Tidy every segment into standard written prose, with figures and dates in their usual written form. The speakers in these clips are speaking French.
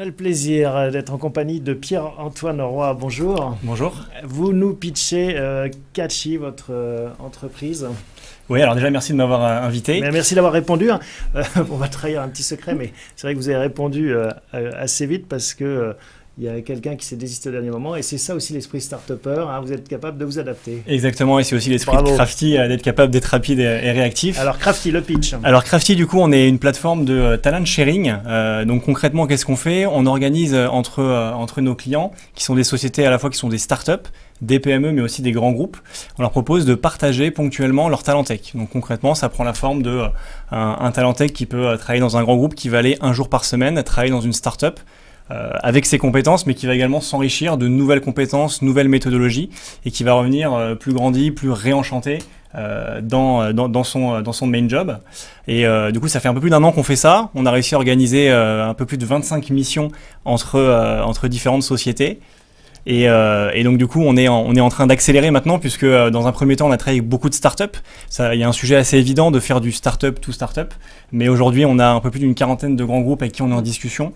le plaisir d'être en compagnie de Pierre-Antoine Roy. Bonjour. Bonjour. Vous nous pitchez Catchy, votre entreprise. Oui, alors déjà, merci de m'avoir invité. Mais merci d'avoir répondu. On va trahir un petit secret, mais c'est vrai que vous avez répondu assez vite parce que il y a quelqu'un qui s'est désisté au dernier moment. Et c'est ça aussi l'esprit start-upper. Hein, vous êtes capable de vous adapter. Exactement, et c'est aussi l'esprit de Crafty, d'être capable d'être rapide et réactif. Alors Crafty, le pitch. Alors Crafty, du coup, on est une plateforme de talent sharing. Donc concrètement, qu'est-ce qu'on fait? On organise entre nos clients, qui sont des sociétés à la fois qui sont des startups, des PME, mais aussi des grands groupes. On leur propose de partager ponctuellement leur talent tech. Donc concrètement, ça prend la forme de un talent tech qui peut travailler dans un grand groupe, qui va aller un jour par semaine travailler dans une startup. Avec ses compétences, mais qui va également s'enrichir de nouvelles compétences, nouvelles méthodologies, et qui va revenir plus grandi, plus réenchanté dans son main job. Et du coup, ça fait un peu plus d'un an qu'on fait ça. On a réussi à organiser un peu plus de 25 missions entre différentes sociétés. Et donc du coup, on est en train d'accélérer maintenant, puisque dans un premier temps, on a travaillé avec beaucoup de startups. Il y a un sujet assez évident de faire du startup to startup. Mais aujourd'hui, on a un peu plus d'une quarantaine de grands groupes avec qui on est en discussion.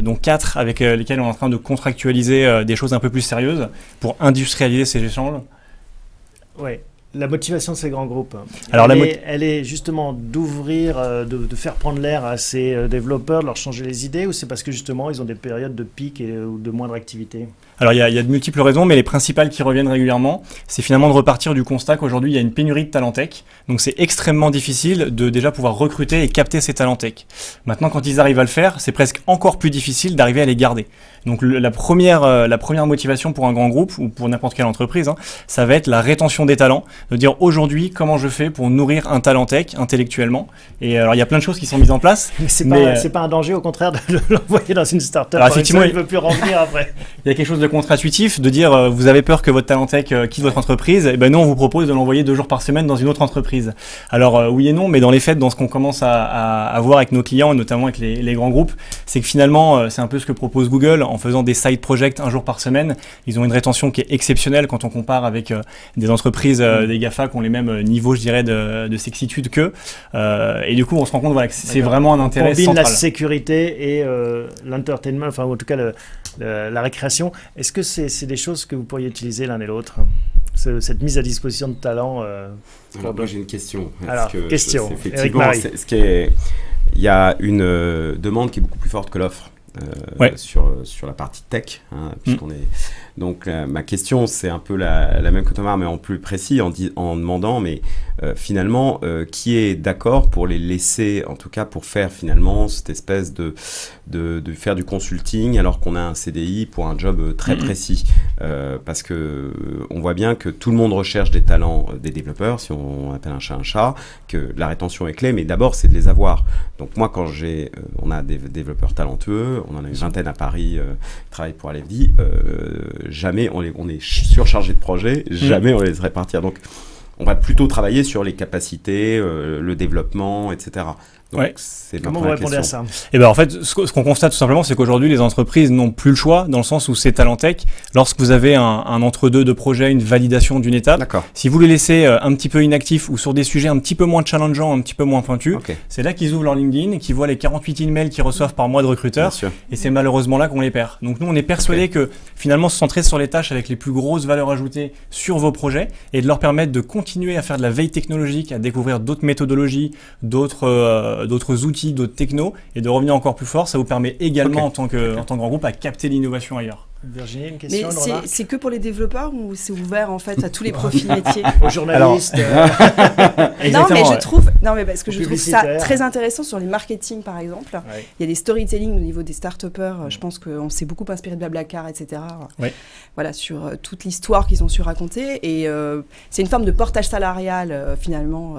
Donc 4 avec lesquels on est en train de contractualiser des choses un peu plus sérieuses pour industrialiser ces échanges. Oui. La motivation de ces grands groupes, alors, elle est justement d'ouvrir, de faire prendre l'air à ces développeurs, de leur changer les idées, ou c'est parce que justement ils ont des périodes de pic ou de moindre activité? Alors il y a de multiples raisons, mais les principales qui reviennent régulièrement, c'est finalement de repartir du constat qu'aujourd'hui il y a une pénurie de talent tech. Donc c'est extrêmement difficile de déjà pouvoir recruter et capter ces talents tech. Maintenant, quand ils arrivent à le faire, c'est presque encore plus difficile d'arriver à les garder. Donc la première motivation pour un grand groupe ou pour n'importe quelle entreprise, ça va être la rétention des talents, de dire aujourd'hui comment je fais pour nourrir un talent tech intellectuellement. Et alors il y a plein de choses qui sont mises en place. Mais c'est pas un danger, au contraire, de l'envoyer dans une startup. Alors effectivement, il ne veut plus revenir après. Il y a quelque chose de contre-intuitif de dire vous avez peur que votre talent tech quitte votre entreprise. Et ben nous on vous propose de l'envoyer 2 jours par semaine dans une autre entreprise. Alors oui et non, mais dans les faits, dans ce qu'on commence à voir avec nos clients et notamment avec les grands groupes, c'est que finalement c'est un peu ce que propose Google. En faisant des side projects 1 jour par semaine, ils ont une rétention qui est exceptionnelle quand on compare avec des entreprises, des GAFA qui ont les mêmes niveaux, je dirais, de sexitude qu'eux. Et du coup, on se rend compte voilà, que c'est vraiment un intérêt central. La sécurité et l'entertainment, enfin en tout cas la récréation. Est-ce que c'est des choses que vous pourriez utiliser l'un et l'autre, cette mise à disposition de talents Alors moi j'ai une question. Alors, question. Effectivement, il y a une demande qui est beaucoup plus forte que l'offre. Sur la partie tech, puisqu'on est... Donc ma question c'est un peu la même que Thomas, mais en plus précis, en demandant mais finalement qui est d'accord pour les laisser, en tout cas pour faire finalement cette espèce de faire du consulting alors qu'on a un CDI pour un job très précis, parce que on voit bien que tout le monde recherche des talents, des développeurs, si on appelle un chat, que la rétention est clé, mais d'abord c'est de les avoir. Donc moi quand on a des développeurs talentueux, on en a une vingtaine à Paris qui travaillent pour LFD, jamais on est surchargé de projets, jamais on les laisserait partir. Donc on va plutôt travailler sur les capacités, le développement, etc. Donc, comment vous répondez à ça? Et ben en fait, ce qu'on constate tout simplement, c'est qu'aujourd'hui, les entreprises n'ont plus le choix, dans le sens où c'est talent tech. Lorsque vous avez un entre-deux de projet, une validation d'une étape, si vous les laissez un petit peu inactifs ou sur des sujets un petit peu moins challengeants, un petit peu moins pointus, c'est là qu'ils ouvrent leur LinkedIn et qu'ils voient les 48 emails qu'ils reçoivent par mois de recruteurs. Et c'est malheureusement là qu'on les perd. Donc nous, on est persuadés que finalement, se centrer sur les tâches avec les plus grosses valeurs ajoutées sur vos projets et de leur permettre de continuer à faire de la veille technologique, à découvrir d'autres méthodologies, d'autres outils, d'autres technos, et de revenir encore plus fort, ça vous permet également en tant que grand groupe à capter l'innovation ailleurs. Virginie, une question? Mais c'est que pour les développeurs ou c'est ouvert en fait à tous les profils métiers? Aux journalistes. Non mais parce que je trouve ça très intéressant sur les marketing par exemple. Il y a des storytelling au niveau des start-upers. Je pense qu'on s'est beaucoup inspiré de Blablacar, etc. Voilà, sur toute l'histoire qu'ils ont su raconter, et c'est une forme de portage salarial finalement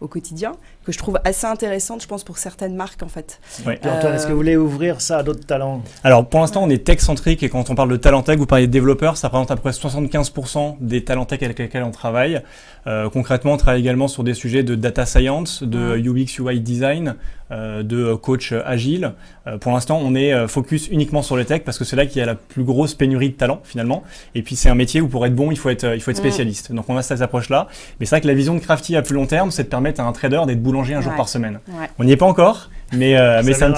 au quotidien que je trouve assez intéressante, je pense, pour certaines marques en fait. Antoine, est-ce que vous voulez ouvrir ça à d'autres talents? Alors pour l'instant on est tech-centrique, et quand on parle de talent tech, vous parlez de développeurs, ça représente à peu près 75% des talents tech avec lesquels on travaille. Concrètement, on travaille également sur des sujets de data science, de UX UI design, de coach agile. Pour l'instant, on est focus uniquement sur le tech parce que c'est là qu'il y a la plus grosse pénurie de talent finalement. Et puis c'est un métier où pour être bon, il faut être spécialiste. Donc on a cette approche-là. Mais c'est vrai que la vision de Crafty à plus long terme, c'est de permettre à un trader d'être boulanger un jour par semaine. On n'y est pas encore, mais c'est un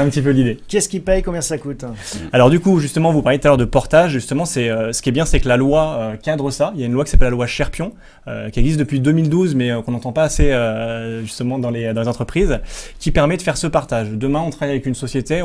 petit peu l'idée. Qu'est-ce qui paye, combien ça coûte? Alors du coup, justement, vous parliez tout à l'heure de portage. Justement, ce qui est bien, c'est que la loi cadre ça. Il y a une loi qui s'appelle la loi Cherpion, qui existe depuis 2012, mais qu'on n'entend pas assez justement dans les entreprises, qui permet de faire ce partage. Demain, on travaille avec une société,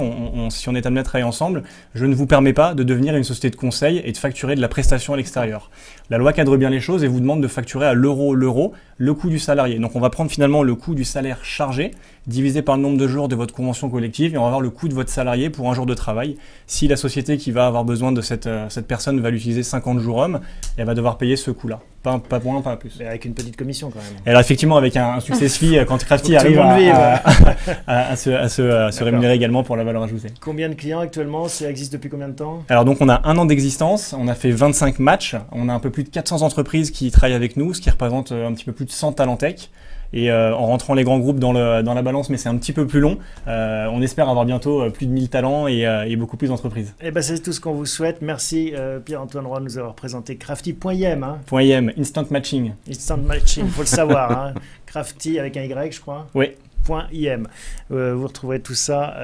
si on est amené à travailler ensemble, je ne vous permets pas de devenir une société de conseil et de facturer de la prestation à l'extérieur. La loi cadre bien les choses et vous demande de facturer à l'euro le coût du salarié. Donc on va prendre finalement le coût du salaire chargé, divisé par le nombre de jours de votre convention collective, et on va avoir le coût de votre salarié pour un jour de travail. Si la société qui va avoir besoin de cette personne va l'utiliser 50 jours hommes, elle va devoir payer ce coût-là. Pas moins, pas plus. Mais avec une petite commission quand même. Et alors effectivement, avec un success fee, quand Crafty arrive à se rémunérer également pour la valeur ajoutée. Combien de clients actuellement? Ça existe depuis combien de temps? Alors donc on a 1 an d'existence, on a fait 25 matchs, on a un peu plus de 400 entreprises qui travaillent avec nous, ce qui représente un petit peu plus de 100 talents tech. Et en rentrant les grands groupes dans la balance, mais c'est un petit peu plus long, on espère avoir bientôt plus de 1000 talents et beaucoup plus d'entreprises. Et ben c'est tout ce qu'on vous souhaite. Merci Pierre-Antoine Roy de nous avoir présenté Crafty.im. .im, Instant Matching. Instant Matching, il faut le savoir. Hein. Crafty avec un Y, je crois. Oui. .im. Vous retrouverez tout ça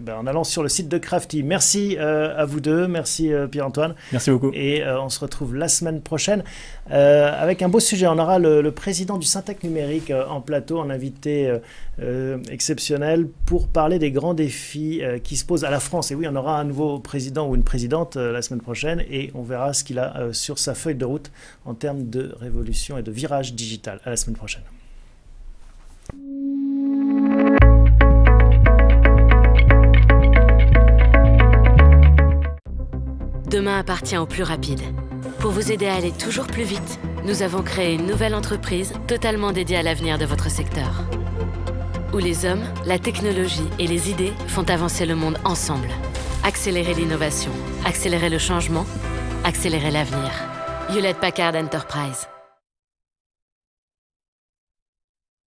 en allant sur le site de Crafty. Merci à vous deux, merci Pierre-Antoine. Merci beaucoup. Et on se retrouve la semaine prochaine avec un beau sujet. On aura le président du Syntec numérique en plateau, un invité exceptionnel pour parler des grands défis qui se posent à la France. Et oui, on aura un nouveau président ou une présidente la semaine prochaine et on verra ce qu'il a sur sa feuille de route en termes de révolution et de virage digital. À la semaine prochaine. Demain appartient aux plus rapides. Pour vous aider à aller toujours plus vite, nous avons créé une nouvelle entreprise totalement dédiée à l'avenir de votre secteur. Où les hommes, la technologie et les idées font avancer le monde ensemble. Accélérer l'innovation, accélérer le changement, accélérer l'avenir. Hewlett Packard Enterprise.